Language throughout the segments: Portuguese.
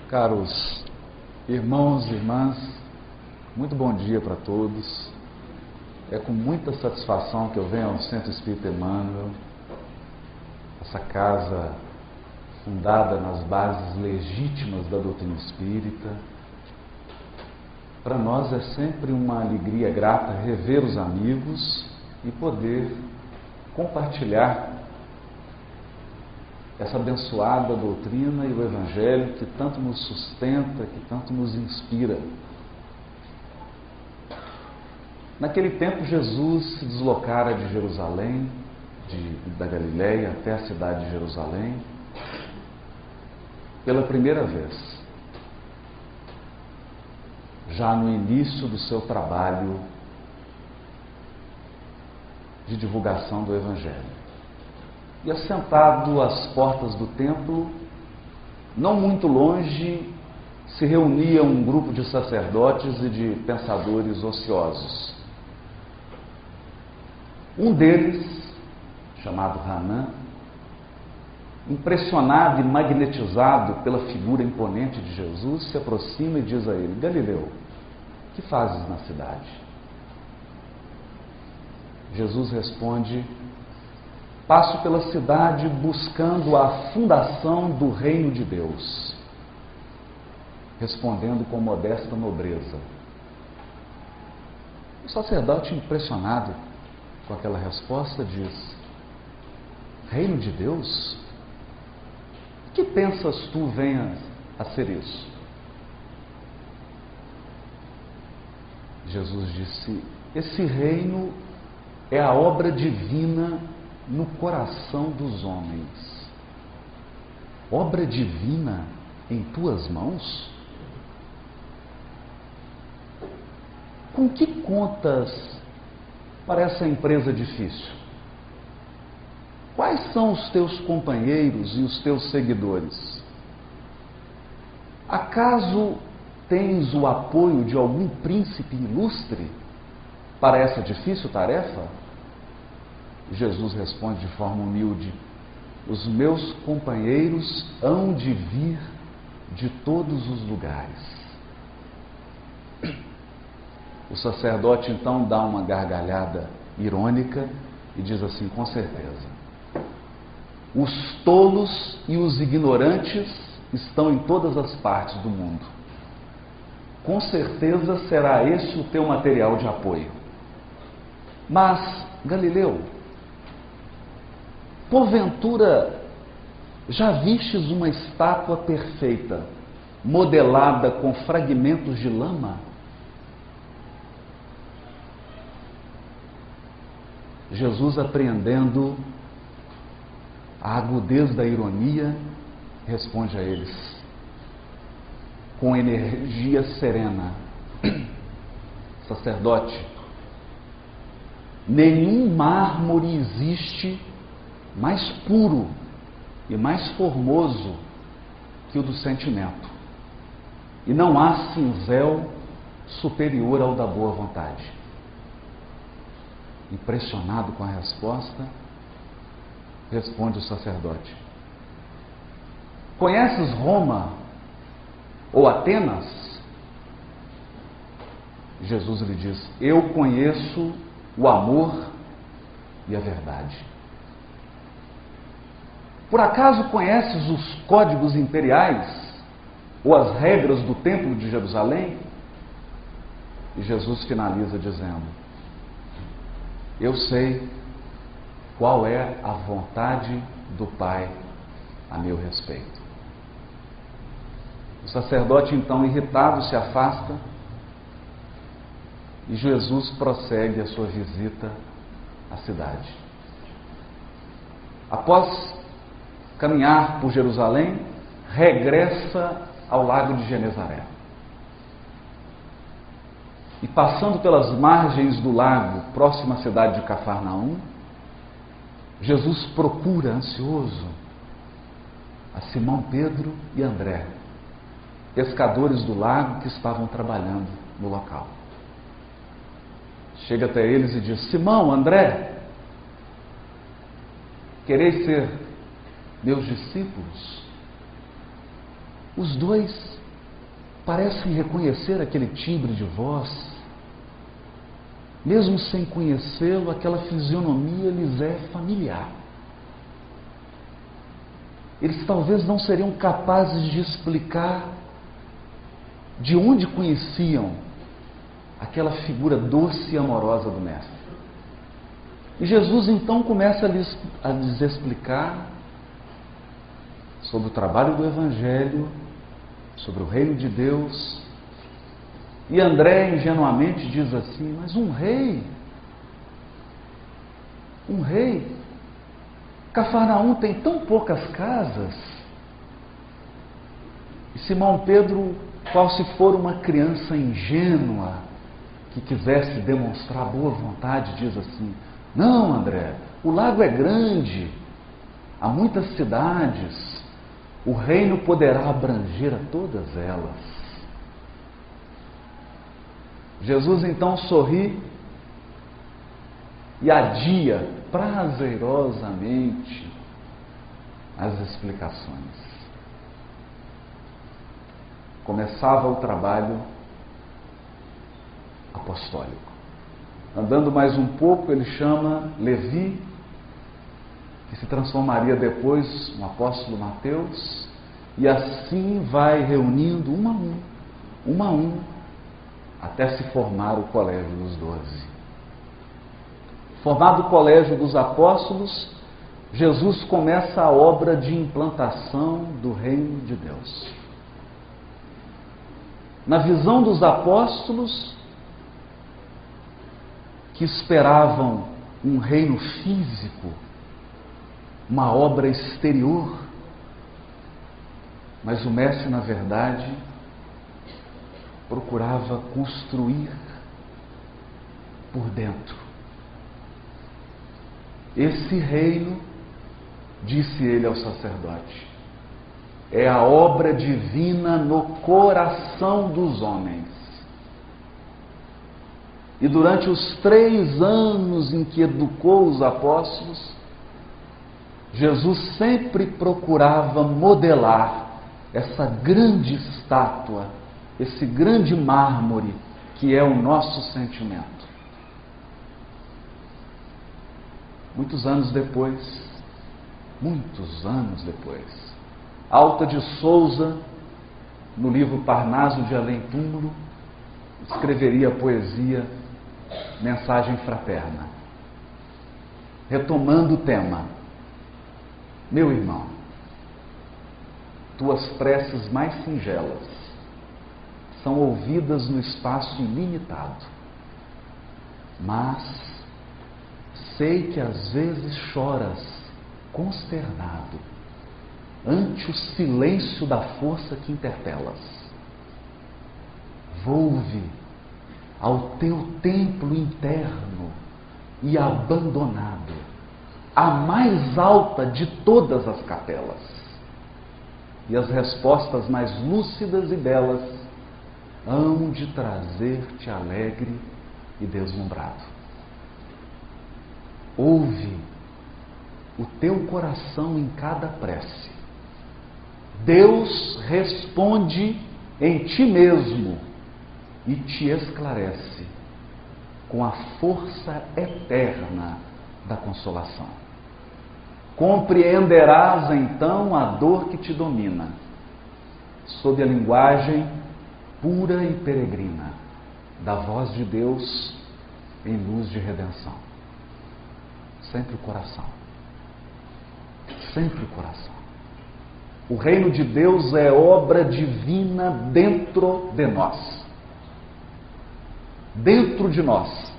Caros irmãos e irmãs, muito bom dia para todos. É com muita satisfação que eu venho ao Centro Espírita Emmanuel, essa casa fundada nas bases legítimas da doutrina espírita. Para nós é sempre uma alegria grata rever os amigos e poder compartilhar essa abençoada doutrina e o Evangelho que tanto nos sustenta, que tanto nos inspira. Naquele tempo, Jesus se deslocara de Jerusalém, da Galileia até a cidade de Jerusalém, pela primeira vez, já no início do seu trabalho de divulgação do Evangelho. E assentado às portas do templo, não muito longe, se reunia um grupo de sacerdotes e de pensadores ociosos. Um deles, chamado Hanã, impressionado e magnetizado pela figura imponente de Jesus, se aproxima e diz a ele: Galileu, que fazes na cidade? Jesus responde: passo pela cidade buscando a fundação do reino de Deus. Respondendo com modesta nobreza. O sacerdote, impressionado com aquela resposta, diz: reino de Deus? Que pensas tu venha a ser isso? Jesus disse: esse reino é a obra divina no coração dos homens. Obra divina em tuas mãos? Com que contas para essa empresa difícil? Quais são os teus companheiros e os teus seguidores? Acaso tens o apoio de algum príncipe ilustre para essa difícil tarefa? Jesus responde de forma humilde: os meus companheiros hão de vir de todos os lugares. O sacerdote então dá uma gargalhada irônica e diz assim: com certeza, os tolos e os ignorantes estão em todas as partes do mundo. Com certeza será esse o teu material de apoio. Mas, Galileu, porventura já vistes uma estátua perfeita, modelada com fragmentos de lama? Jesus, apreendendo a agudez da ironia, responde a eles com energia serena: sacerdote, nenhum mármore existe mais puro e mais formoso que o do sentimento, e não há cinzel superior ao da boa vontade. Impressionado com a resposta, responde o sacerdote: conheces Roma ou Atenas? Jesus lhe diz: eu conheço o amor e a verdade. Por acaso conheces os códigos imperiais ou as regras do templo de Jerusalém? E Jesus finaliza dizendo: eu sei qual é a vontade do Pai a meu respeito. O sacerdote então, irritado, se afasta e Jesus prossegue a sua visita à cidade. Após caminhar por Jerusalém, regressa ao lago de Genezaré. E passando pelas margens do lago, próximo à cidade de Cafarnaum, Jesus procura, ansioso, a Simão Pedro e André, pescadores do lago que estavam trabalhando no local. Chega até eles e diz: Simão, André, quereis ser meus discípulos? Os dois parecem reconhecer aquele timbre de voz. Mesmo sem conhecê-lo, aquela fisionomia lhes é familiar. Eles talvez não seriam capazes de explicar de onde conheciam aquela figura doce e amorosa do Mestre. E Jesus então começa a lhes explicar sobre o trabalho do Evangelho, sobre o reino de Deus. E André ingenuamente diz assim: mas um rei, Cafarnaum tem tão poucas casas. E Simão Pedro, qual se for uma criança ingênua que quisesse demonstrar boa vontade, diz assim: não, André, o lago é grande, há muitas cidades, o reino poderá abranger a todas elas. Jesus então sorri e adia prazerosamente as explicações. Começava o trabalho apostólico. Andando mais um pouco, ele chama Levi, que se transformaria depois no apóstolo Mateus, e assim vai reunindo um a um, até se formar o colégio dos 12. Formado o colégio dos apóstolos, Jesus começa a obra de implantação do reino de Deus. Na visão dos apóstolos, que esperavam um reino físico, uma obra exterior, mas o Mestre, na verdade, procurava construir por dentro. Esse reino, disse ele ao sacerdote, é a obra divina no coração dos homens. E durante os 3 anos em que educou os apóstolos, Jesus sempre procurava modelar essa grande estátua, esse grande mármore que é o nosso sentimento. Muitos anos depois, Alta de Souza, no livro Parnaso de Além Túmulo, escreveria a poesia Mensagem Fraterna, retomando o tema: meu irmão, tuas preces mais singelas são ouvidas no espaço ilimitado, mas sei que às vezes choras consternado ante o silêncio da força que interpelas. Volve ao teu templo interno e abandonado, a mais alta de todas as capelas, e as respostas mais lúcidas e belas hão de trazer-te alegre e deslumbrado. Ouve o teu coração em cada prece. Deus responde em ti mesmo e te esclarece com a força eterna da consolação. Compreenderás então a dor que te domina, sob a linguagem pura e peregrina da voz de Deus em luz de redenção. Sempre o coração. Sempre o coração. O reino de Deus é obra divina dentro de nós. Dentro de nós.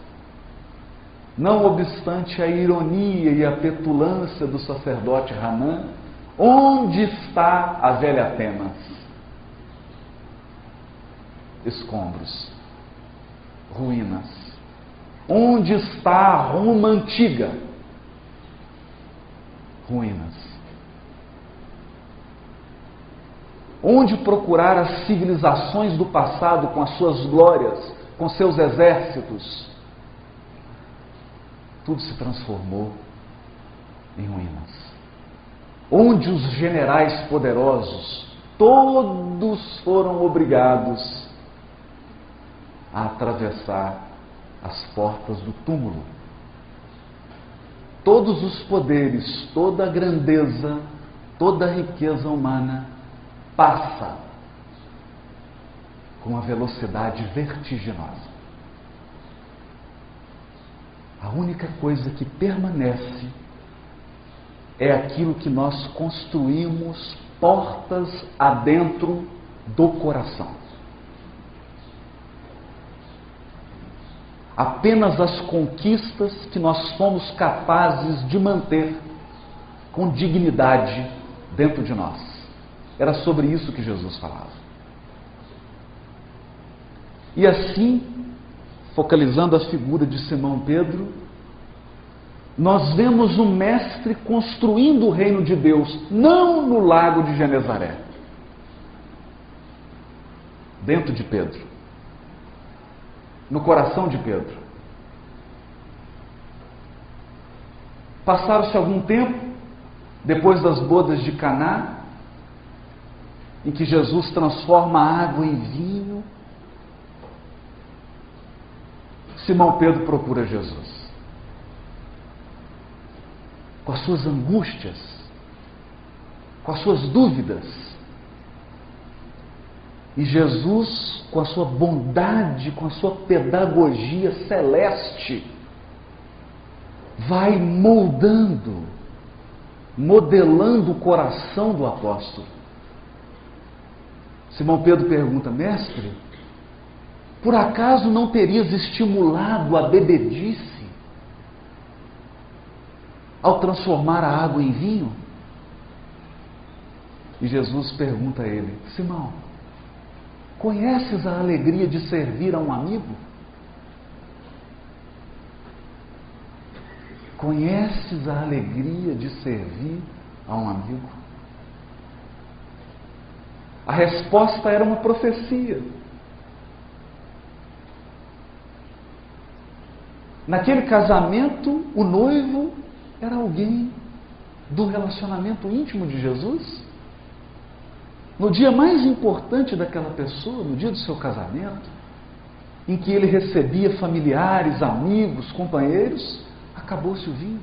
Não obstante a ironia e a petulância do sacerdote Hanan, onde está a velha Atenas? Escombros, ruínas. Onde está a Roma antiga? Ruínas. Onde procurar as civilizações do passado com as suas glórias, com seus exércitos? Tudo se transformou em ruínas. Onde os generais poderosos, todos foram obrigados a atravessar as portas do túmulo. Todos os poderes, toda a grandeza, toda a riqueza humana passa com uma velocidade vertiginosa. A única coisa que permanece é aquilo que nós construímos portas adentro do coração. Apenas as conquistas que nós fomos capazes de manter com dignidade dentro de nós. Era sobre isso que Jesus falava. E assim, focalizando a figura de Simão Pedro, nós vemos o Mestre construindo o reino de Deus, não no lago de Genezaré, dentro de Pedro, no coração de Pedro. Passaram-se algum tempo, depois das bodas de Caná, em que Jesus transforma a água em vinho, Simão Pedro procura Jesus. Com as suas angústias, com as suas dúvidas. E Jesus, com a sua bondade, com a sua pedagogia celeste, vai moldando, modelando o coração do apóstolo. Simão Pedro pergunta: mestre, por acaso não terias estimulado a bebedice ao transformar a água em vinho? E Jesus pergunta a ele: Simão, conheces a alegria de servir a um amigo? Conheces a alegria de servir a um amigo? A resposta era uma profecia. Naquele casamento, o noivo era alguém do relacionamento íntimo de Jesus. No dia mais importante daquela pessoa, no dia do seu casamento, em que ele recebia familiares, amigos, companheiros, acabou-se o vinho.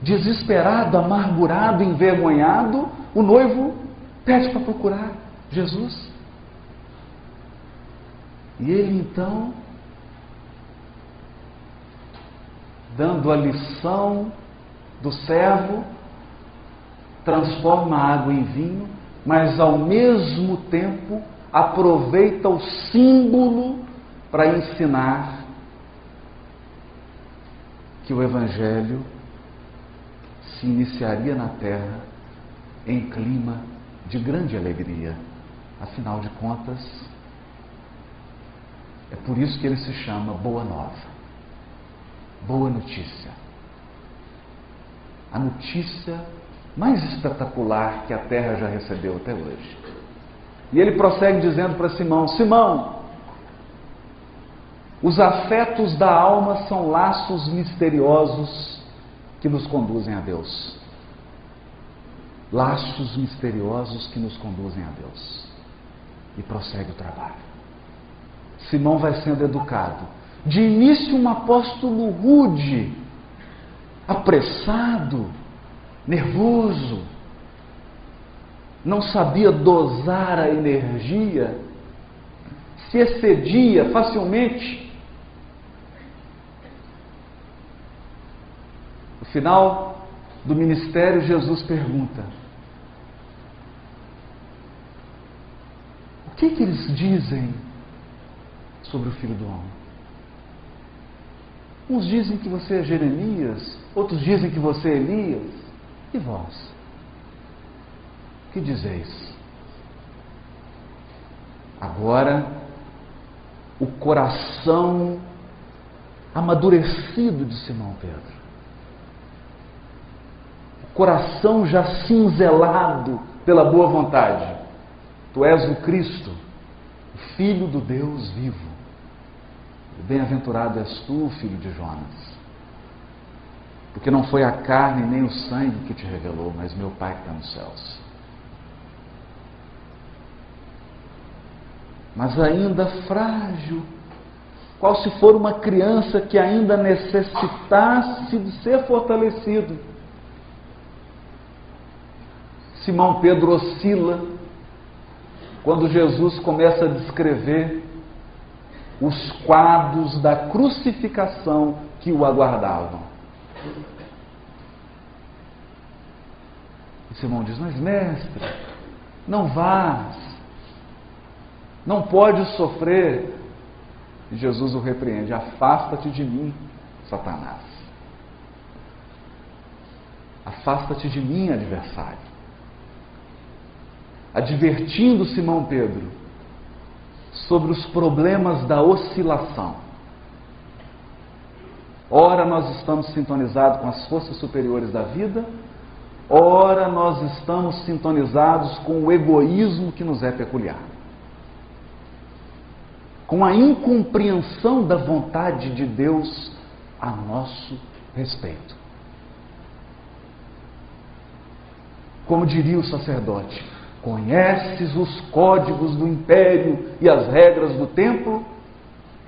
Desesperado, amargurado, envergonhado, o noivo pede para procurar Jesus. E ele então, dando a lição do servo, transforma a água em vinho, mas ao mesmo tempo aproveita o símbolo para ensinar que o Evangelho se iniciaria na terra em clima de grande alegria. Afinal de contas, é por isso que ele se chama Boa Nova. Boa notícia. A notícia mais espetacular que a terra já recebeu até hoje. E ele prossegue dizendo para Simão: Simão, os afetos da alma são laços misteriosos que nos conduzem a Deus. Laços misteriosos que nos conduzem a Deus. E prossegue o trabalho. Simão vai sendo educado. De início, um apóstolo rude, apressado, nervoso, não sabia dosar a energia, se excedia facilmente. No final do ministério, Jesus pergunta: o que eles dizem sobre o Filho do Homem? Uns dizem que você é Jeremias, outros dizem que você é Elias. E vós? Que dizeis? Agora, o coração amadurecido de Simão Pedro, o coração já cinzelado pela boa vontade: tu és o Cristo, o Filho do Deus vivo. Bem-aventurado és tu, filho de Jonas, porque não foi a carne nem o sangue que te revelou, mas meu Pai que está nos céus. mas ainda frágil, qual se for uma criança que ainda necessitasse de ser fortalecido. Simão Pedro oscila quando Jesus começa a descrever os quadros da crucificação que o aguardavam. E Simão diz: mas mestre, não vás, não pode sofrer. E Jesus o repreende: afasta-te de mim, Satanás. Afasta-te de mim, adversário. Advertindo Simão Pedro sobre os problemas da oscilação. Ora nós estamos sintonizados com as forças superiores da vida, ora nós estamos sintonizados com o egoísmo que nos é peculiar, com a incompreensão da vontade de Deus a nosso respeito. Como diria o sacerdote: conheces os códigos do império e as regras do templo?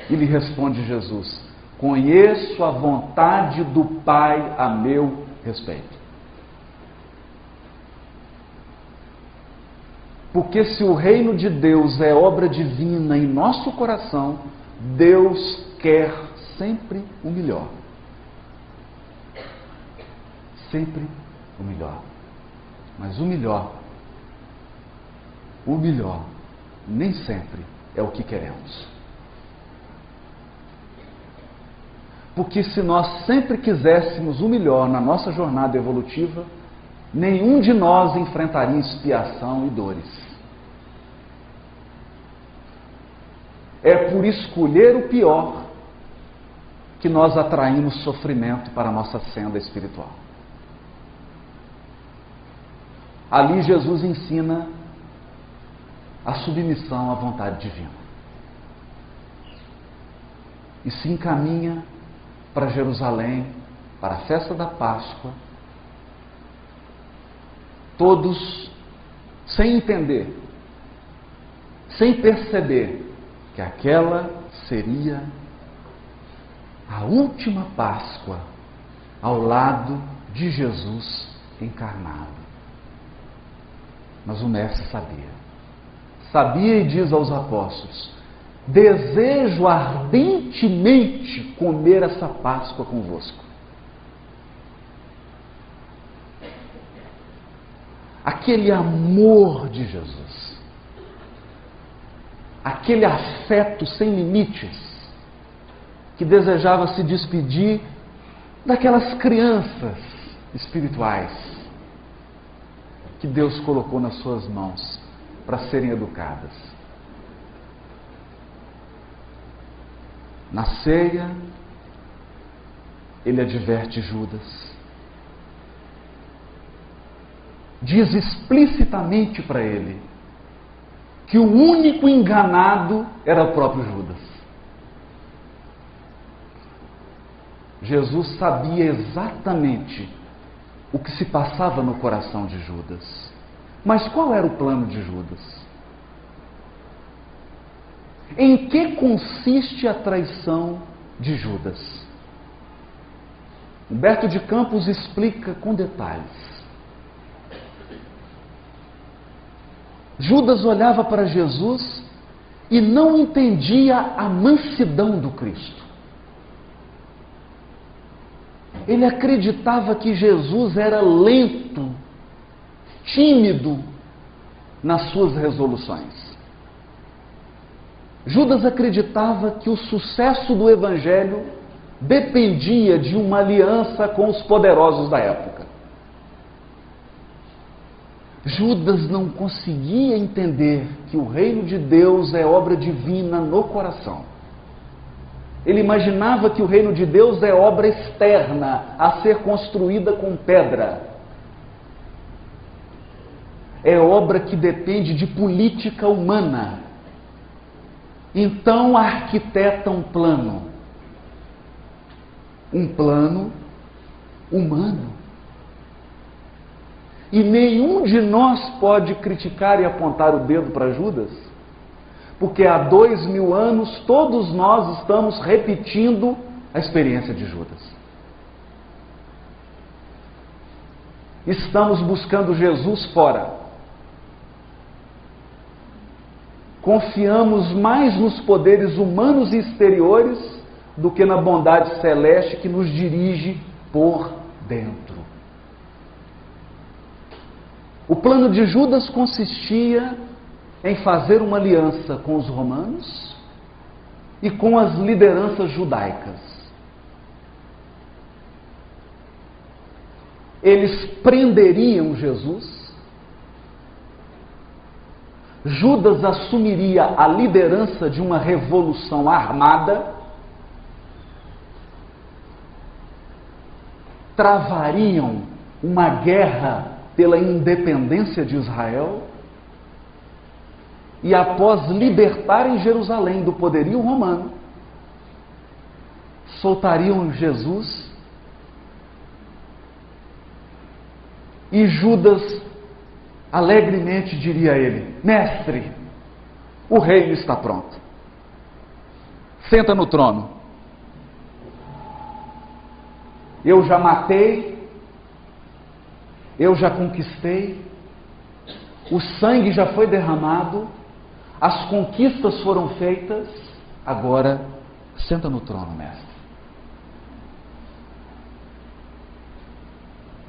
E lhe responde Jesus: conheço a vontade do Pai a meu respeito. Porque se o reino de Deus é obra divina em nosso coração, Deus quer sempre o melhor. Sempre o melhor. Mas o melhor nem sempre é o que queremos. Porque se nós sempre quiséssemos o melhor na nossa jornada evolutiva, nenhum de nós enfrentaria expiação e dores. É por escolher o pior que nós atraímos sofrimento para a nossa senda espiritual. Ali Jesus ensina a submissão à vontade divina. E se encaminha para Jerusalém, para a festa da Páscoa, todos sem entender, sem perceber que aquela seria a última Páscoa ao lado de Jesus encarnado. Mas o Mestre sabia e diz aos apóstolos: desejo ardentemente comer essa Páscoa convosco. Aquele amor de Jesus, aquele afeto sem limites, que desejava se despedir daquelas crianças espirituais que Deus colocou nas suas mãos para serem educadas. Na ceia, ele adverte Judas. Diz explicitamente para ele que o único enganado era o próprio Judas. Jesus sabia exatamente o que se passava no coração de Judas. Mas qual era o plano de Judas? Em que consiste a traição de Judas? Humberto de Campos explica com detalhes. Judas olhava para Jesus e não entendia a mansidão do Cristo. Ele acreditava que Jesus era lento, tímido nas suas resoluções. Judas acreditava que o sucesso do Evangelho dependia de uma aliança com os poderosos da época. Judas não conseguia entender que o reino de Deus é obra divina no coração. Ele imaginava que o reino de Deus é obra externa, a ser construída com pedra. É obra que depende de política humana. Então arquiteta um plano humano. E nenhum de nós pode criticar e apontar o dedo para Judas, porque há 2000 anos todos nós estamos repetindo a experiência de Judas. Estamos buscando Jesus fora. Confiamos mais nos poderes humanos e exteriores do que na bondade celeste que nos dirige por dentro. O plano de Judas consistia em fazer uma aliança com os romanos e com as lideranças judaicas. Eles prenderiam Jesus. Judas assumiria a liderança de uma revolução armada, travariam uma guerra pela independência de Israel e, após libertarem Jerusalém do poderio romano, soltariam Jesus e Judas alegremente diria a ele: mestre, o reino está pronto. Senta no trono. Eu já matei, eu já conquistei, o sangue já foi derramado, as conquistas foram feitas, agora senta no trono, mestre.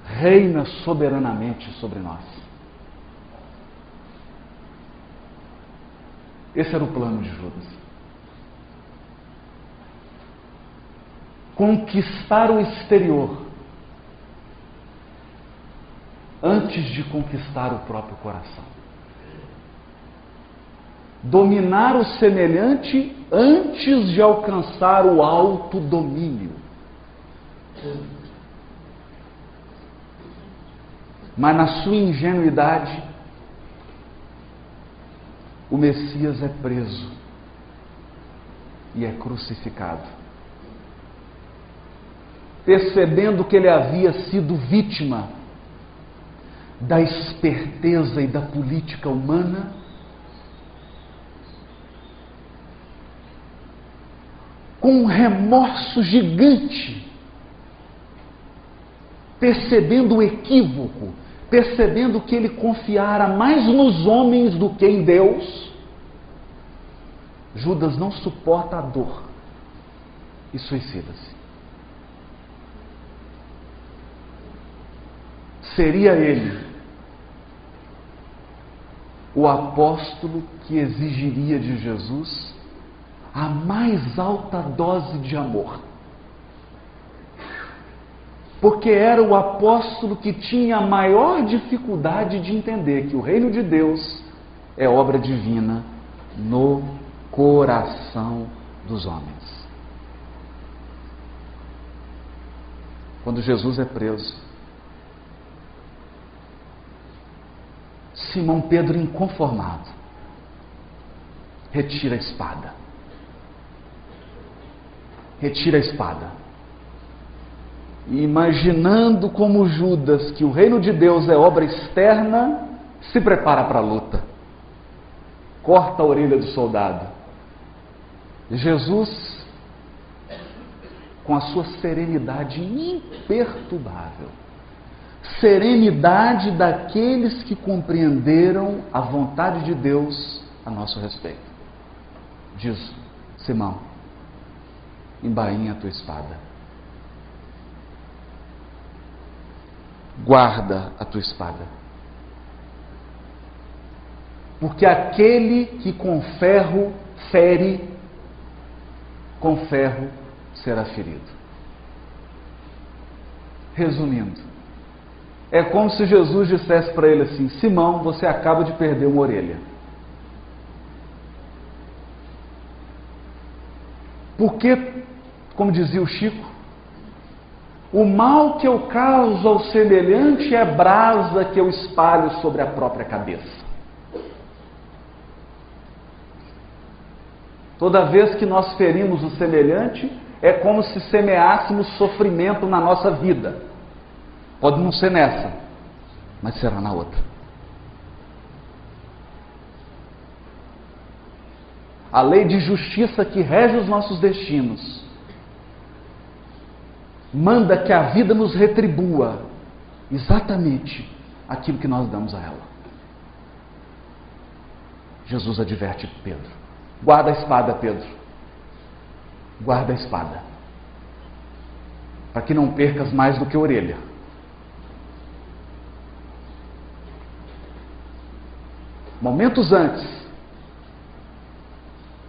Reina soberanamente sobre nós. Esse era o plano de Judas. Conquistar o exterior antes de conquistar o próprio coração. Dominar o semelhante antes de alcançar o autodomínio. Mas na sua ingenuidade, o Messias é preso e é crucificado. Percebendo que ele havia sido vítima da esperteza e da política humana, com um remorso gigante, percebendo o equívoco, percebendo que ele confiara mais nos homens do que em Deus, Judas não suporta a dor e suicida-se. Seria ele o apóstolo que exigiria de Jesus a mais alta dose de amor. Porque era o apóstolo que tinha a maior dificuldade de entender que o reino de Deus é obra divina no coração dos homens. Quando Jesus é preso, Simão Pedro, inconformado, retira a espada. Retira a espada. E imaginando como Judas que o reino de Deus é obra externa, se prepara para a luta. Corta a orelha do soldado. Jesus, com a sua serenidade imperturbável, serenidade daqueles que compreenderam a vontade de Deus a nosso respeito, diz: Simão, embainha a tua espada, guarda a tua espada, porque aquele que com ferro fere, com ferro será ferido. Resumindo, é como se Jesus dissesse para ele assim: Simão, você acaba de perder uma orelha. Porque, como dizia o Chico, o mal que eu causo ao semelhante é brasa que eu espalho sobre a própria cabeça. Toda vez que nós ferimos o semelhante, é como se semeássemos sofrimento na nossa vida. Pode não ser nessa, mas será na outra. a lei de justiça que rege os nossos destinos, manda que a vida nos retribua exatamente aquilo que nós damos a ela. Jesus adverte Pedro: guarda a espada, Pedro, guarda a espada, para que não percas mais do que a orelha. Momentos antes,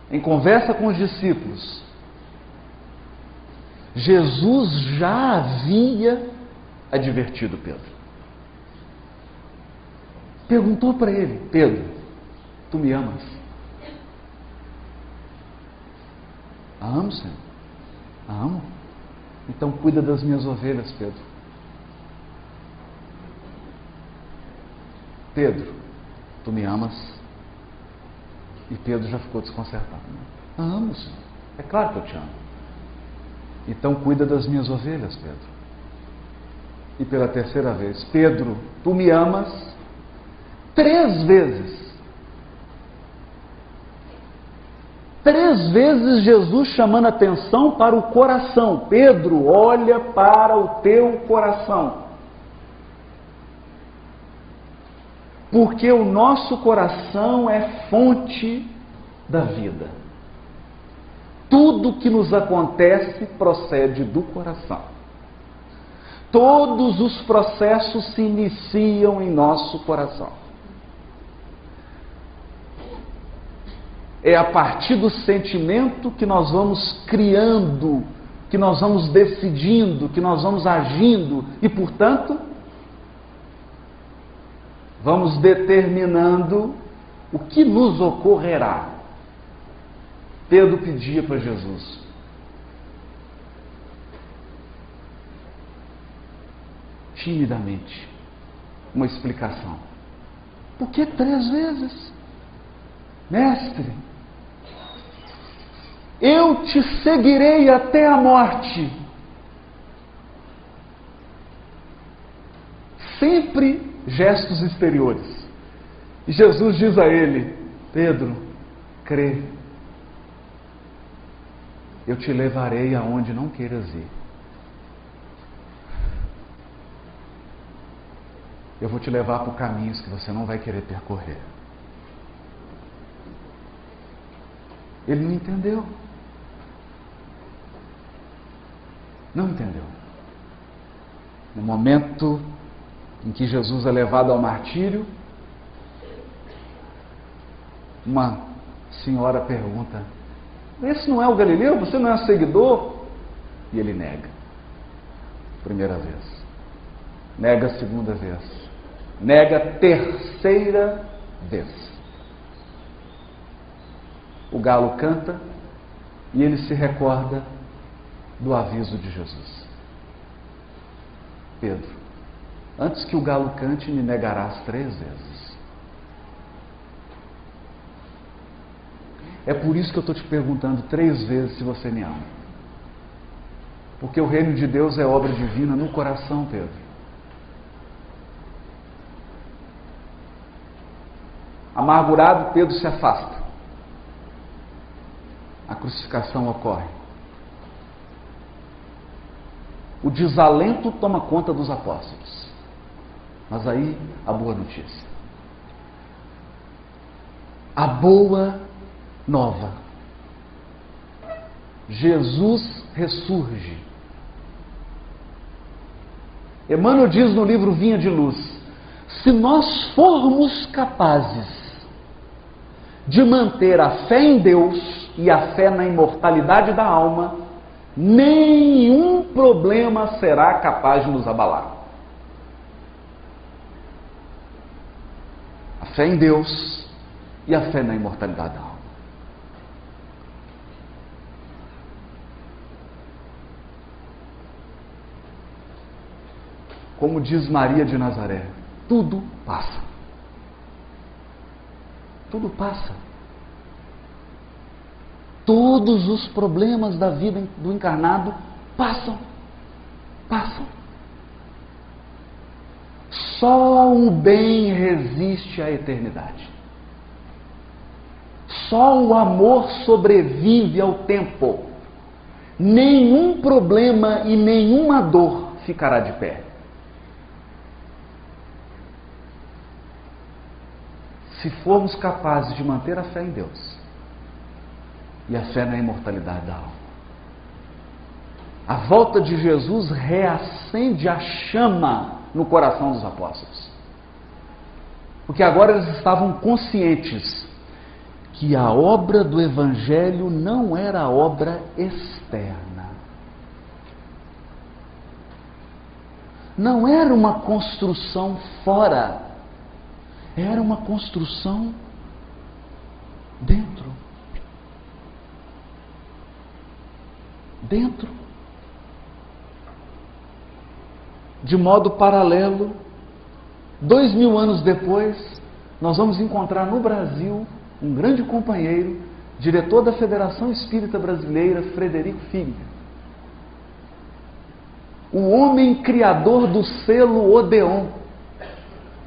em conversa com os discípulos, Jesus já havia advertido Pedro. Perguntou para ele: Pedro, tu me amas? Amo, Senhor. Amo. Então cuida das minhas ovelhas, Pedro. Pedro, tu me amas? E Pedro já ficou desconcertado. Amo, Senhor. É claro que eu te amo. Então cuida das minhas ovelhas, Pedro. E pela terceira vez: Pedro, tu me amas? 3 vezes. 3 vezes Jesus chamando atenção para o coração. Pedro, olha para o teu coração. Porque o nosso coração é fonte da vida. Tudo que nos acontece procede do coração. Todos os processos se iniciam em nosso coração. É a partir do sentimento que nós vamos criando, que nós vamos decidindo, que nós vamos agindo e, portanto, vamos determinando o que nos ocorrerá. Pedro pedia para Jesus: timidamente, uma explicação. Por que 3 vezes? Mestre, eu te seguirei até a morte. Sempre gestos exteriores. E Jesus diz a ele: Pedro, crê, eu te levarei aonde não queiras ir. Eu vou te levar por caminhos que você não vai querer percorrer. Ele não entendeu. Não entendeu. No momento em que Jesus é levado ao martírio, uma senhora pergunta: esse não é o Galileu? Você não é seguidor? E ele nega. Primeira vez. Nega a segunda vez. Nega a terceira vez. O galo canta e ele se recorda do aviso de Jesus. Pedro, antes que o galo cante, me negarás 3 vezes. É por isso que eu estou te perguntando 3 vezes se você me ama. Porque o reino de Deus é obra divina no coração, Pedro. Amargurado, Pedro se afasta. A crucificação ocorre. O desalento toma conta dos apóstolos. Mas aí, a boa notícia. A boa nova. Jesus ressurge. Emmanuel diz no livro Vinha de Luz: se nós formos capazes de manter a fé em Deus e a fé na imortalidade da alma, nenhum problema será capaz de nos abalar. A fé em Deus e a fé na imortalidade da alma. Como diz Maria de Nazaré, tudo passa. Tudo passa. Todos os problemas da vida do encarnado passam. Passam. Só o bem resiste à eternidade. Só o amor sobrevive ao tempo. Nenhum problema e nenhuma dor ficará de pé. Se formos capazes de manter a fé em Deus e a fé na imortalidade da alma. A volta de Jesus reacende a chama no coração dos apóstolos. Porque agora eles estavam conscientes que a obra do Evangelho não era obra externa. Não era uma construção fora. Era uma construção dentro. Dentro. De modo paralelo, 2000 anos depois, nós vamos encontrar no Brasil um grande companheiro, diretor da Federação Espírita Brasileira, Frederico Filho. O homem criador do selo Odeon.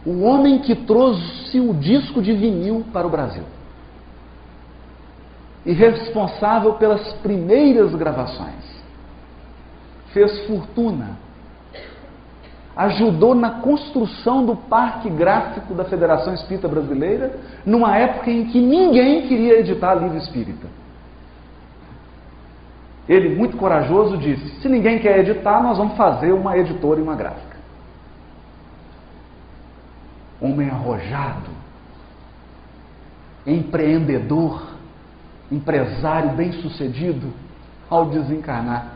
O homem que trouxe o disco de vinil para o Brasil. E responsável pelas primeiras gravações. Fez fortuna. Ajudou na construção do parque gráfico da Federação Espírita Brasileira, numa época em que ninguém queria editar livro espírita. Ele, muito corajoso, disse: se ninguém quer editar, nós vamos fazer uma editora e uma gráfica. Homem arrojado, empreendedor, empresário bem-sucedido, ao desencarnar,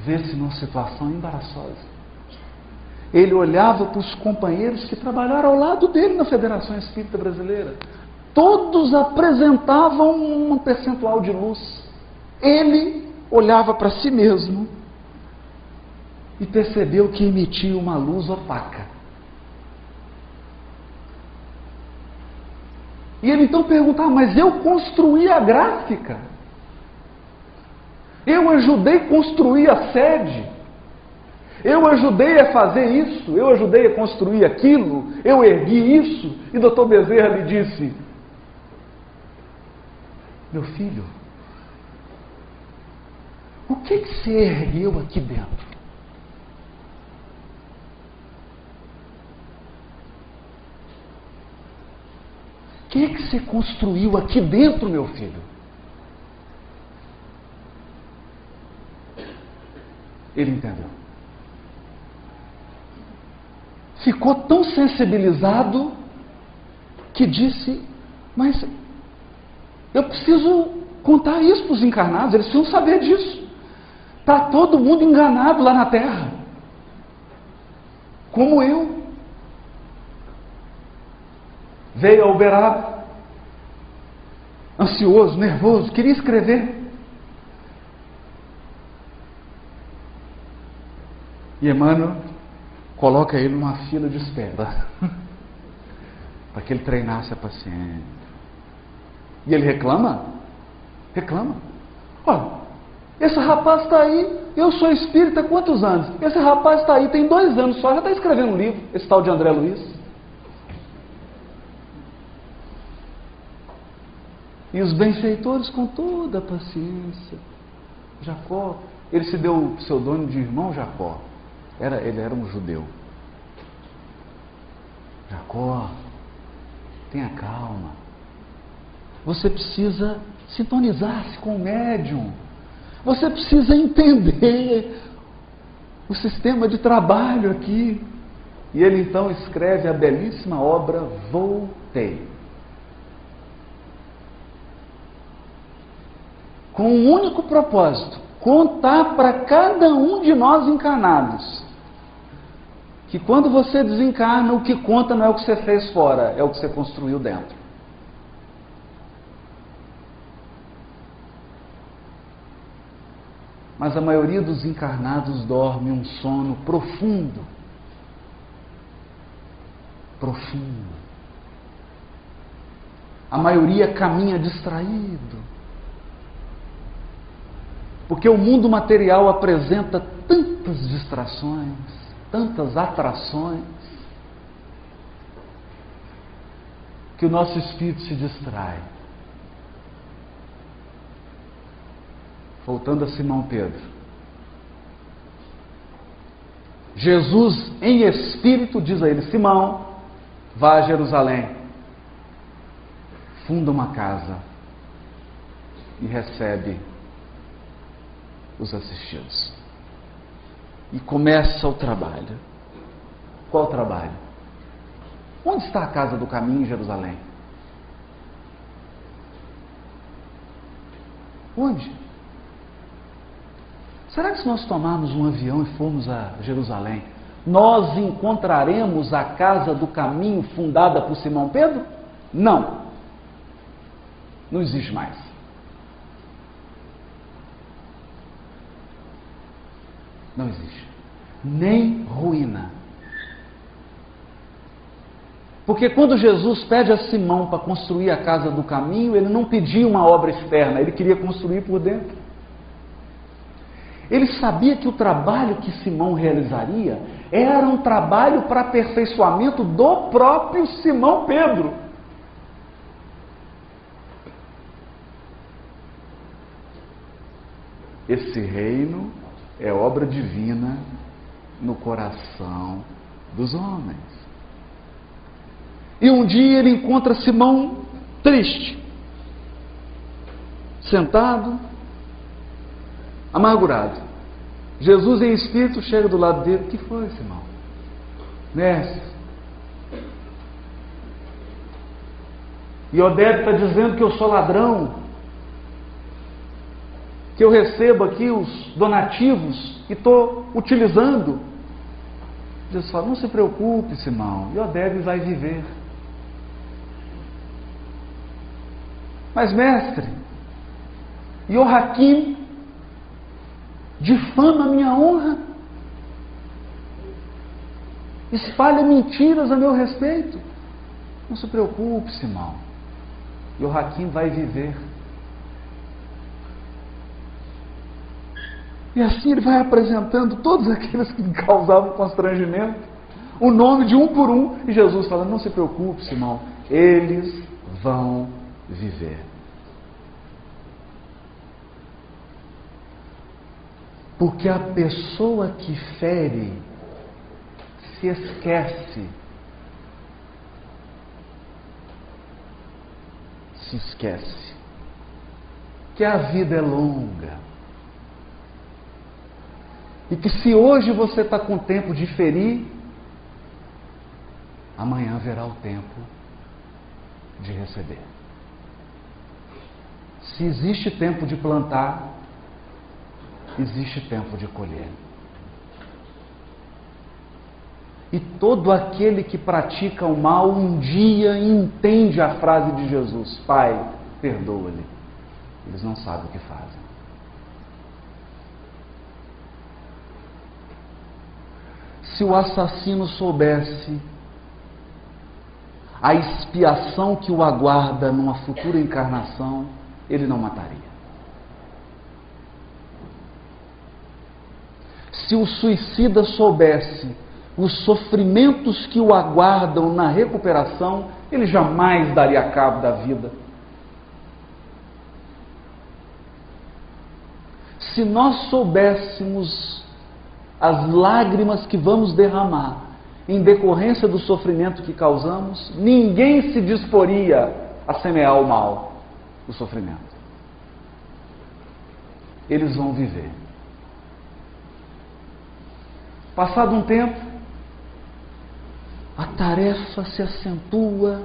vê-se numa situação embaraçosa. Ele olhava para os companheiros que trabalharam ao lado dele na Federação Espírita Brasileira. Todos apresentavam um percentual de luz. Ele olhava para si mesmo e percebeu que emitia uma luz opaca. E ele então perguntava: mas eu construí a gráfica, eu ajudei a construir a sede, eu ajudei a fazer isso, eu ajudei a construir aquilo, eu ergui isso. E Dr. Bezerra lhe disse: meu filho, o que você ergueu aqui dentro? O que você construiu aqui dentro, meu filho? Ele entendeu. Ficou tão sensibilizado que disse: mas eu preciso contar isso para os encarnados, eles precisam saber disso. Está todo mundo enganado lá na Terra, como eu. Veio a Uberaba, ansioso, nervoso, queria escrever. E Emmanuel coloca ele numa fila de espera, para que ele treinasse a paciência. E ele reclama? Reclama. Olha, esse rapaz está aí, eu sou espírita há quantos anos? Esse rapaz está aí, tem 2 anos só, já está escrevendo um livro, esse tal de André Luiz. E os benfeitores, com toda a paciência, Jacó, ele se deu o pseudônimo de irmão Jacó. Ele era um judeu. Jacó, tenha calma. Você precisa sintonizar-se com o médium. Você precisa entender o sistema de trabalho aqui. E ele então escreve a belíssima obra Voltei. Com um único propósito: contar para cada um de nós encarnados que quando você desencarna, o que conta não é o que você fez fora, é o que você construiu dentro. Mas a maioria dos encarnados dorme um sono profundo. Profundo. A maioria caminha distraído. Porque o mundo material apresenta tantas distrações, tantas atrações. que o nosso espírito se distrai. Voltando a Simão Pedro. Jesus, em espírito, diz a ele: Simão, vá a Jerusalém, funda uma casa e recebe os assistidos. E começa o trabalho. Qual trabalho? Onde está a casa do caminho em Jerusalém? Onde? Será que se nós tomarmos um avião e formos a Jerusalém, nós encontraremos a casa do caminho fundada por Simão Pedro? Não. Não existe mais. Não existe. Nem ruína. Porque quando Jesus pede a Simão para construir a casa do caminho, ele não pedia uma obra externa, ele queria construir por dentro. Ele sabia que o trabalho que Simão realizaria era um trabalho para aperfeiçoamento do próprio Simão Pedro. Esse reino é obra divina no coração dos homens. E um dia ele encontra Simão triste, sentado, amargurado. Jesus em espírito chega do lado dele: o que foi, Simão? Mestre, Iodete está dizendo que eu sou ladrão, que eu recebo aqui os donativos e estou utilizando. Jesus fala: não se preocupe, Simão, Iodete vai viver. Mas mestre, Joaquim difama a minha honra, espalha mentiras a meu respeito. Não se preocupe, Simão, Joaquim vai viver. E assim ele vai apresentando todos aqueles que causavam constrangimento, o nome de um por um, e Jesus fala: não se preocupe, Simão, eles vão viver. Porque a pessoa que fere se esquece. Se esquece que a vida é longa. E que se hoje você está com tempo de ferir, amanhã haverá o tempo de receber. Se existe tempo de plantar, existe tempo de colher. E todo aquele que pratica o mal um dia entende a frase de Jesus: Pai, perdoa-lhe, eles não sabem o que fazem. Se o assassino soubesse a expiação que o aguarda numa futura encarnação, ele não mataria. Se o suicida soubesse os sofrimentos que o aguardam na recuperação, ele jamais daria cabo da vida. Se nós soubéssemos as lágrimas que vamos derramar em decorrência do sofrimento que causamos, ninguém se disporia a semear o mal, o sofrimento. Eles vão viver. Passado um tempo, a tarefa se acentua.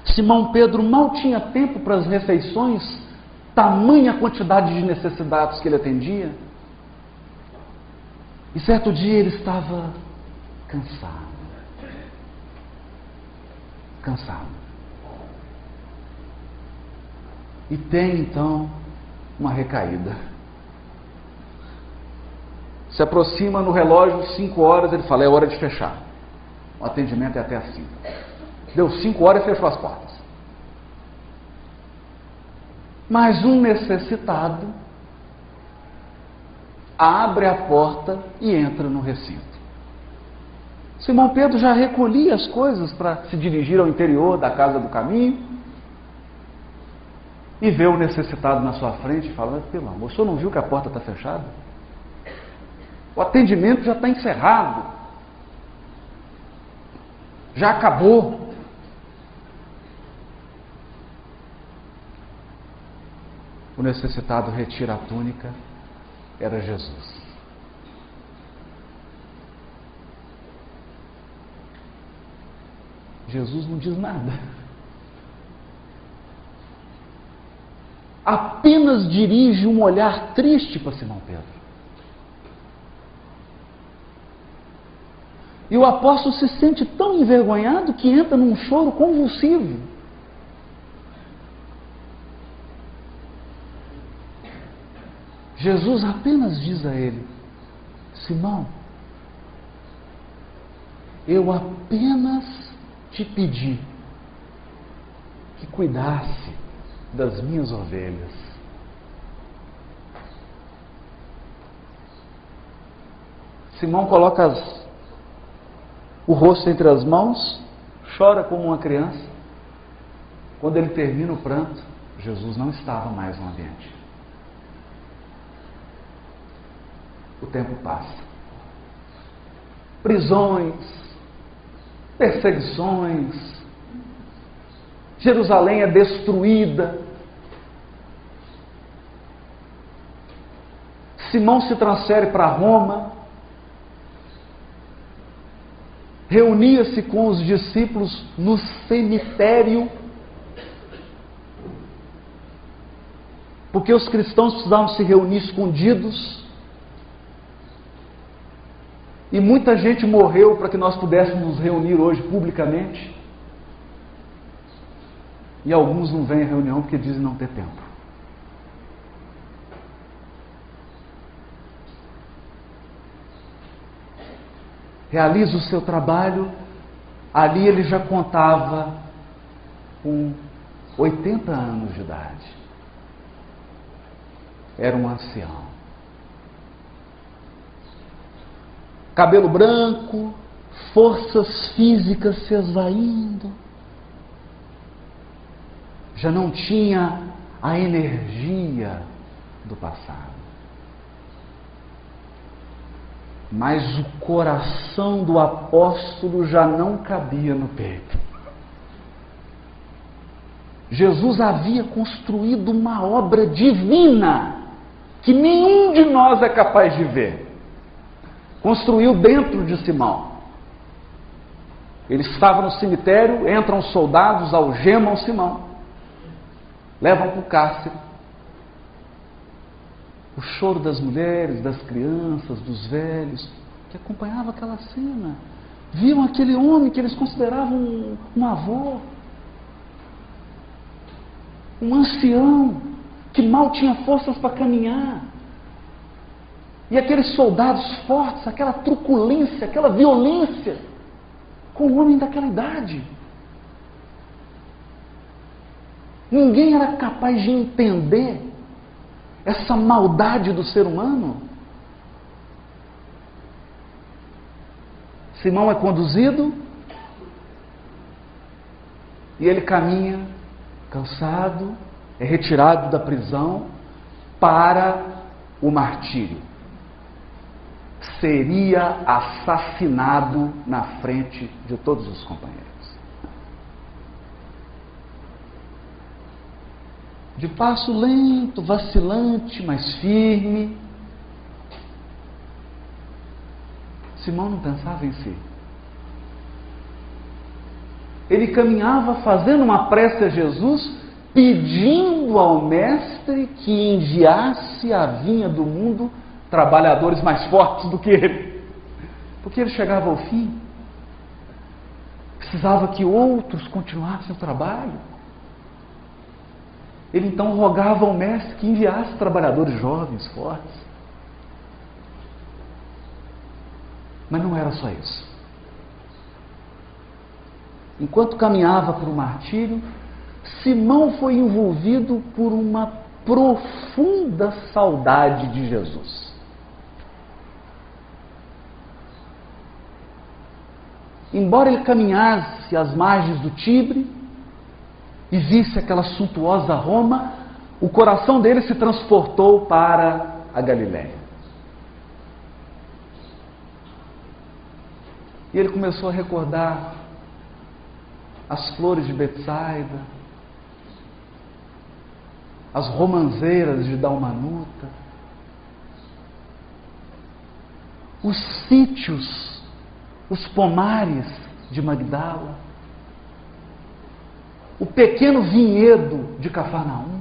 Simão Pedro mal tinha tempo para as refeições, tamanha quantidade de necessidades que ele atendia. E certo dia ele estava cansado. E tem então uma recaída. Se aproxima no relógio 5 horas, ele fala: é hora de fechar. O atendimento é até às 5. Deu 5 horas e fechou as portas. Mas um necessitado abre a porta e entra no recinto. Simão Pedro já recolhia as coisas para se dirigir ao interior da casa do caminho e vê o necessitado na sua frente e fala: pelo amor, o senhor não viu que a porta está fechada? O atendimento já está encerrado, já acabou. O necessitado retira a túnica, era Jesus. Jesus não diz nada. Apenas dirige um olhar triste para Simão Pedro. E o apóstolo se sente tão envergonhado que entra num choro convulsivo. Jesus apenas diz a ele: Simão, eu apenas te pedi que cuidasse das minhas ovelhas. Simão coloca o rosto entre as mãos, chora como uma criança. Quando ele termina o pranto, Jesus não estava mais no ambiente. O tempo passa. Prisões, perseguições, Jerusalém é destruída. Simão se transfere para Roma, reunia-se com os discípulos no cemitério, porque os cristãos precisavam se reunir escondidos. E muita gente morreu para que nós pudéssemos nos reunir hoje publicamente. E alguns não vêm à reunião porque dizem não ter tempo. Realiza o seu trabalho. Ali ele já contava com 80 anos de idade. Era um ancião. Cabelo branco, forças físicas se esvaindo. Já não tinha a energia do passado. Mas o coração do apóstolo já não cabia no peito. Jesus havia construído uma obra divina que nenhum de nós é capaz de ver. Construiu dentro de Simão. Ele estava no cemitério, entram os soldados, algemam Simão, levam para o cárcere. O choro das mulheres, das crianças, dos velhos, que acompanhavam aquela cena, viam aquele homem que eles consideravam um avô, um ancião, que mal tinha forças para caminhar. E aqueles soldados fortes, aquela truculência, aquela violência, com um homem daquela idade. Ninguém era capaz de entender essa maldade do ser humano. Simão é conduzido e ele caminha cansado, é retirado da prisão para o martírio. Seria assassinado na frente de todos os companheiros. De passo lento, vacilante, mas firme, Simão não pensava em si. Ele caminhava fazendo uma prece a Jesus, pedindo ao Mestre que enviasse à vinha do mundo trabalhadores mais fortes do que ele. Porque ele chegava ao fim, precisava que outros continuassem o trabalho. Ele então rogava ao Mestre que enviasse trabalhadores jovens, fortes. Mas não era só isso. Enquanto caminhava para o martírio, Simão foi envolvido por uma profunda saudade de Jesus. embora ele caminhasse às margens do Tibre e visse aquela suntuosa Roma, o coração dele se transportou para a Galiléia. E ele começou a recordar as flores de Betsaida, as romãzeiras de Dalmanuta, os sítios, os pomares de Magdala, o pequeno vinhedo de Cafarnaum,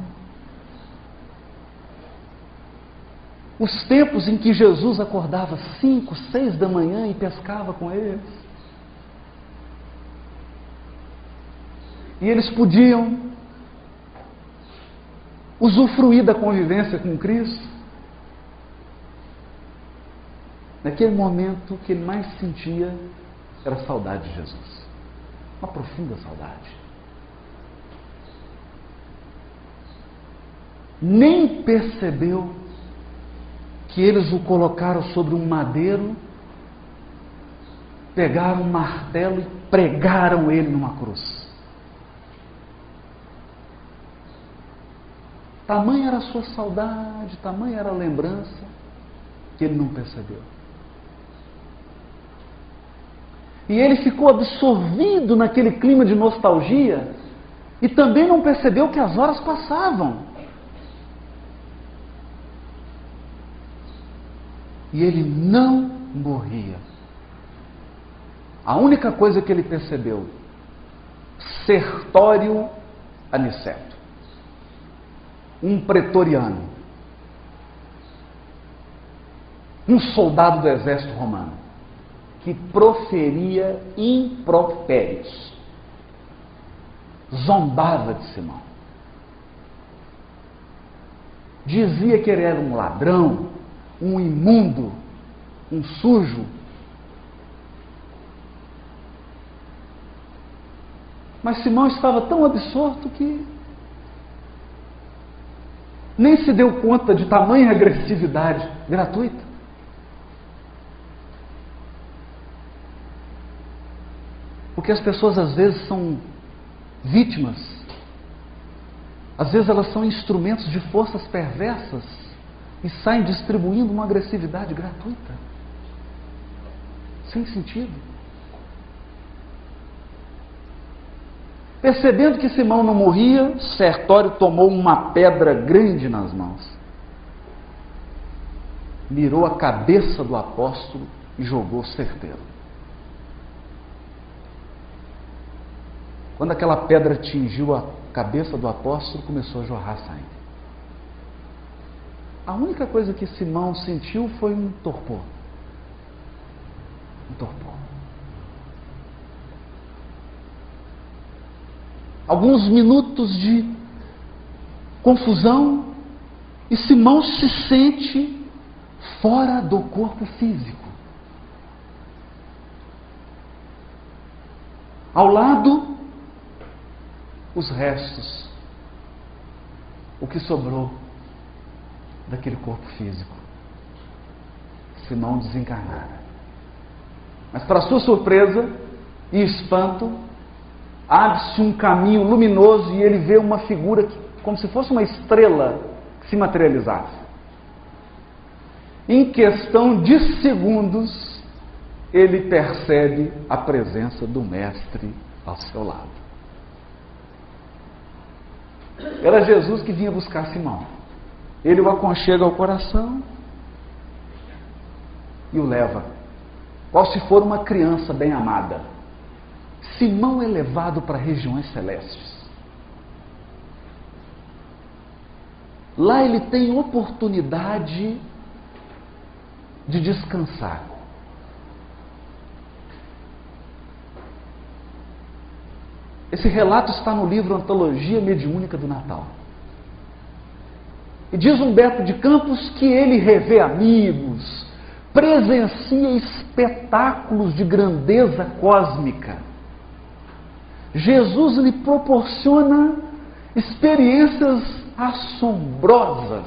os tempos em que Jesus acordava 5, 6 da manhã e pescava com eles. E eles podiam usufruir da convivência com Cristo. Naquele momento, o que ele mais sentia era a saudade de Jesus. Uma profunda saudade. Nem percebeu que eles o colocaram sobre um madeiro, pegaram um martelo e pregaram ele numa cruz. Tamanha era a sua saudade, tamanha era a lembrança, que ele não percebeu. E ele ficou absorvido naquele clima de nostalgia e também não percebeu que as horas passavam. E ele não morria. A única coisa que ele percebeu: Sertório Aniceto, um pretoriano, um soldado do exército romano, que proferia impropérios, zombava de Simão, dizia que ele era um ladrão, um imundo, um sujo. Mas Simão estava tão absorto que nem se deu conta de tamanha agressividade gratuita. Porque as pessoas às vezes são vítimas, às vezes elas são instrumentos de forças perversas e saem distribuindo uma agressividade gratuita, sem sentido. Percebendo que Simão não morria, Sertório tomou uma pedra grande nas mãos, mirou a cabeça do apóstolo e jogou certeiro. Quando aquela pedra atingiu a cabeça do apóstolo, começou a jorrar sangue. A única coisa que Simão sentiu foi um torpor. Um torpor. Alguns minutos de confusão e Simão se sente fora do corpo físico. Ao lado, os restos, o que sobrou daquele corpo físico. Simão desencarnara. Mas para sua surpresa e espanto, abre-se um caminho luminoso e ele vê uma figura como se fosse uma estrela que se materializasse. Em questão de segundos, ele percebe a presença do Mestre ao seu lado. Era Jesus que vinha buscar Simão. Ele o aconchega ao coração e o leva, qual se for uma criança bem amada. Simão é levado para regiões celestes. Lá ele tem oportunidade de descansar. Esse relato está no livro Antologia Mediúnica do Natal. E diz Humberto de Campos que ele revê amigos, presencia espetáculos de grandeza cósmica. Jesus lhe proporciona experiências assombrosas,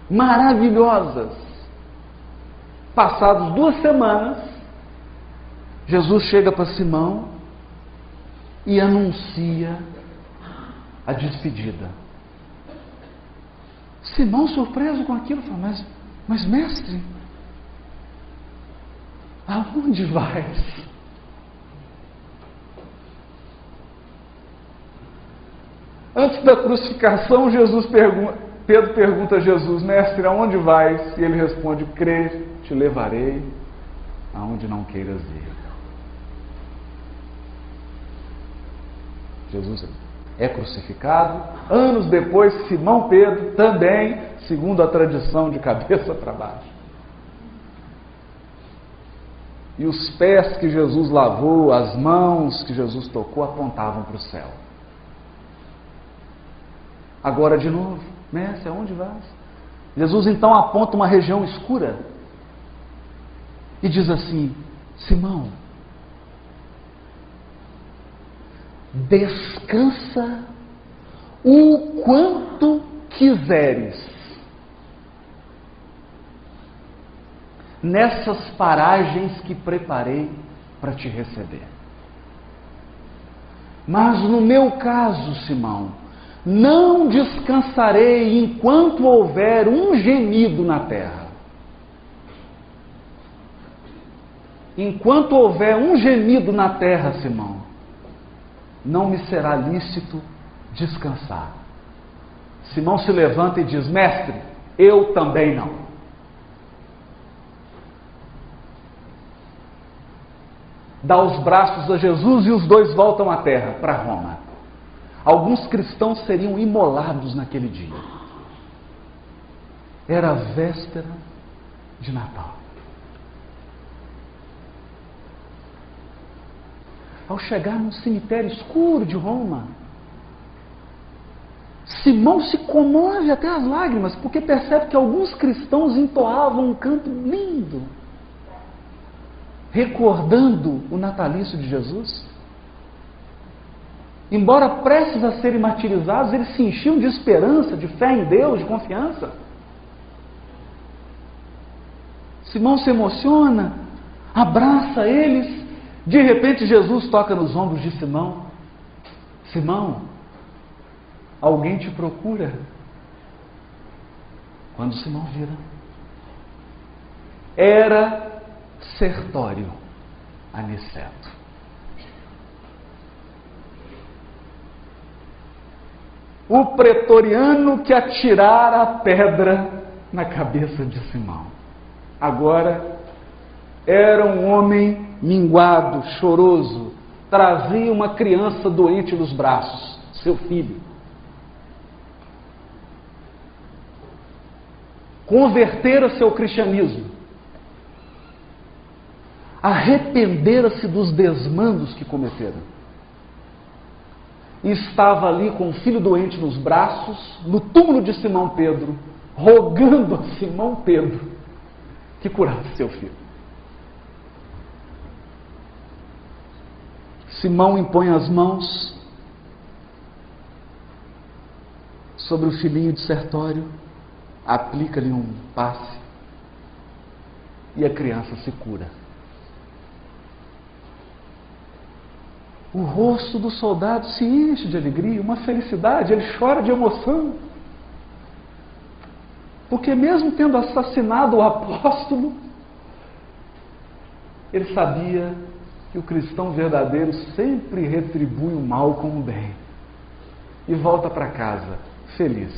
maravilhosas. Passados 2 semanas, Jesus chega para Simão e anuncia a despedida. Simão, surpreso com aquilo, fala: mas mestre, aonde vais? Antes da crucificação, Pedro pergunta a Jesus: mestre, aonde vais? E ele responde: crê, te levarei aonde não queiras ir. Jesus é crucificado. Anos depois, Simão Pedro também, segundo a tradição, de cabeça para baixo. E os pés que Jesus lavou, as mãos que Jesus tocou, apontavam para o céu. Agora de novo: mestre, aonde vais? Jesus então aponta uma região escura e diz assim: Simão, descansa o quanto quiseres nessas paragens que preparei para te receber. Mas no meu caso, Simão, não descansarei enquanto houver um gemido na terra. Enquanto houver um gemido na terra, Simão, não me será lícito descansar. Simão se levanta e diz: mestre, eu também não. Dá os braços a Jesus e os dois voltam à terra, para Roma. Alguns cristãos seriam imolados naquele dia. Era a véspera de Natal. Ao chegar num cemitério escuro de Roma, Simão se comove até as lágrimas, porque percebe que alguns cristãos entoavam um canto lindo, recordando o natalício de Jesus. Embora prestes a serem martirizados, eles se enchiam de esperança, de fé em Deus, de confiança. Simão se emociona, abraça eles. De repente, Jesus toca nos ombros de Simão: Simão, alguém te procura. Quando Simão vira, era Sertório Aniceto. O pretoriano que atirara a pedra na cabeça de Simão. Agora era um homem minguado, choroso, trazia uma criança doente nos braços, seu filho. Convertera-se ao cristianismo, arrependera-se dos desmandos que cometeram. E estava ali com o filho doente nos braços, no túmulo de Simão Pedro, rogando a Simão Pedro que curasse seu filho. Simão impõe as mãos sobre o filhinho de Sertório, aplica-lhe um passe e a criança se cura. O rosto do soldado se enche de alegria, uma felicidade, ele chora de emoção. Porque mesmo tendo assassinado o apóstolo, ele sabia que o cristão verdadeiro sempre retribui o mal com o bem. E volta para casa feliz.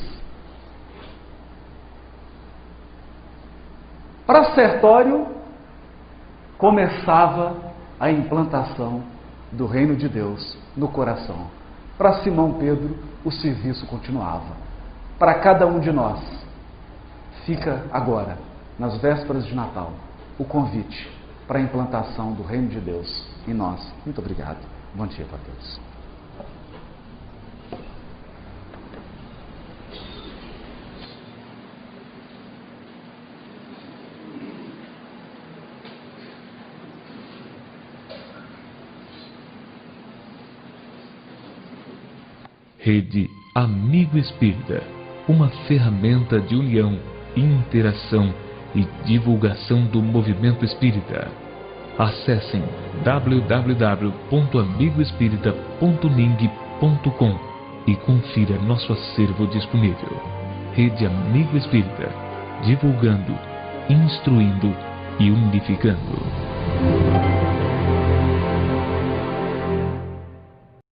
Para Sertório, começava a implantação do reino de Deus no coração. Para Simão Pedro, o serviço continuava. Para cada um de nós, fica agora, nas vésperas de Natal, o convite para a implantação do reino de Deus em nós. Muito obrigado. Bom dia para todos. Rede Amigo Espírita, uma ferramenta de união, interação e divulgação do movimento espírita. Acessem www.amigoespírita.ning.com e confira nosso acervo disponível. Rede Amigo Espírita, divulgando, instruindo e unificando.